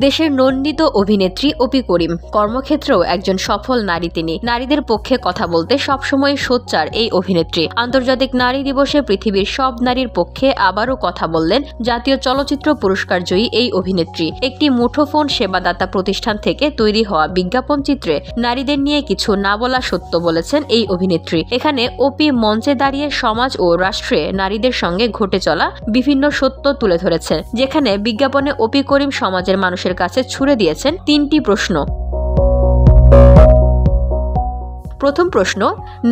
দেশের নন্দিত অভিনেত্রী অপি করিম, কর্মক্ষেত্রেও একজন সফল নারী। তিনি নারীদের পক্ষে কথা বলতে সবসময় সোচ্চার এই অভিনেত্রী। আন্তর্জাতিক নারী দিবসে পৃথিবীর সব নারীর পক্ষে আবারও কথা বললেন জাতীয় চলচ্চিত্র পুরস্কার জয়ী এই অভিনেত্রী। একটি মুঠোফোন সেবাদাতা প্রতিষ্ঠান থেকে তৈরি হওয়া বিজ্ঞাপন চিত্রে নারীদের নিয়ে কিছু না বলা সত্য বলেছেন এই অভিনেত্রী। এখানে অপি মঞ্চে দাঁড়িয়ে সমাজ ও রাষ্ট্রে নারীদের সঙ্গে ঘটে চলা বিভিন্ন সত্য তুলে ধরেছেন, যেখানে বিজ্ঞাপনে অপি করিম সমাজের মানুষের কাছে ছুড়ে দিয়েছেন 3টি প্রশ্ন। প্রথম প্রশ্ন,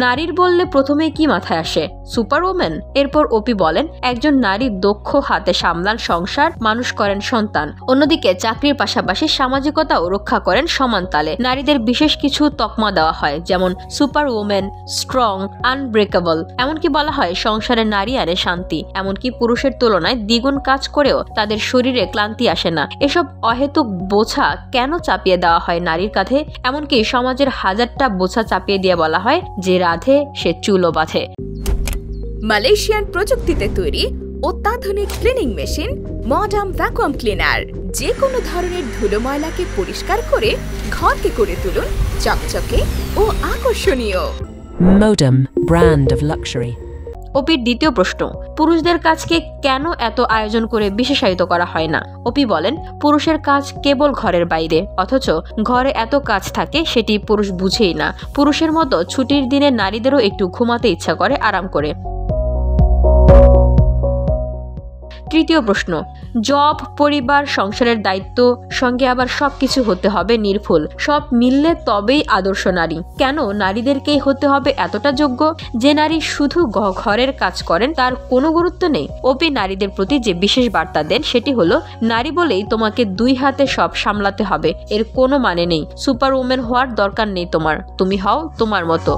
নারীর বললে প্রথমে কি মাথায় আসে? সুপারওম্যান। এরপর অপি বলেন, একজন নারী দক্ষ হাতে সামলান সংসার, মানুষ করেন সন্তান, অন্যদিকে চাকরির পাশাপাশি সামাজিকতাও রক্ষা করেন সমান তালে। নারীদের বিশেষ কিছু তকমা দেওয়া হয়, যেমন সুপারওম্যান, স্ট্রং, আনব্রেকেবল। এমনকি বলা হয় সংসারে নারী আনে শান্তি। এমনকি পুরুষের তুলনায় দ্বিগুণ কাজ করেও তাদের শরীরে ক্লান্তি আসে না। এসব অহেতুক বোঝা কেন চাপিয়ে দেওয়া হয় নারীর কাঁধে? এমনকি সমাজের হাজারটা বোঝা চাপিয়ে দিয়ে বলা হয়, যে রাধে সে চুলও বাঁধে। মালয়েশিয়ান প্রযুক্তিতে তৈরি অত্যাধুনিক cleaning machine modern vacuum cleaner যে কোনো ধরনের ধুলো ময়লাকে পরিষ্কার করে ঘরকে করে তুলুন চকচকে ও আকর্ষণীয়। Modem, brand of luxury. অপির দ্বিতীয় প্রশ্ন, পুরুষদের কাজকে কেন এত আয়োজন করে বিশেষায়িত করা হয় না? অপি বলেন, পুরুষের কাজ কেবল ঘরের বাইরে, অথচ ঘরে এত কাজ থাকে সেটি পুরুষ বুঝেই না। পুরুষের মতো ছুটির দিনে নারীদেরও একটু ঘুমাতে ইচ্ছা করে, আরাম করে। তৃতীয় প্রশ্ন, জব, পরিবার, সংসারের দায়িত্ব সঙ্গে আবার সবকিছু হতে হবে নির্ভুল, সব মিললে তবেই আদর্শ নারী। কেন নারীদেরকেই হতে হবে এতটা যোগ্য? যে নারী শুধু ঘরের কাজ করেন তার কোনো গুরুত্ব নেই? অপি নারীদের প্রতি যে বিশেষ বার্তা দেন সেটি হলো, নারী বলেই তোমাকে 2 হাতে সব সামলাতে হবে, এর কোনো মানে নেই। সুপার ওমেন হওয়ার দরকার নেই তোমার, তুমি হও তোমার মতো।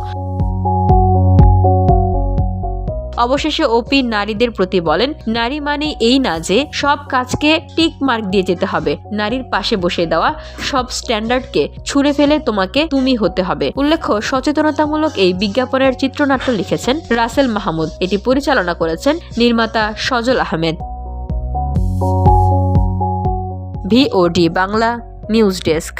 অবশেষে অপি নারীদের প্রতি বলেন, নারী মানে এই না যে সব কাজকে টিক মার্ক দিয়ে যেতে হবে। নারীর পাশে বসে দেওয়া সব স্ট্যান্ডার্ডকে ছুঁড়ে ফেলে তোমাকে তুমি হতে হবে। উল্লেখ্য, সচেতনতামূলক এই বিজ্ঞাপনের চিত্রনাট্য লিখেছেন রাসেল মাহমুদ। এটি পরিচালনা করেছেন নির্মাতা Sajal Ahmed. VOD Bangla news desk.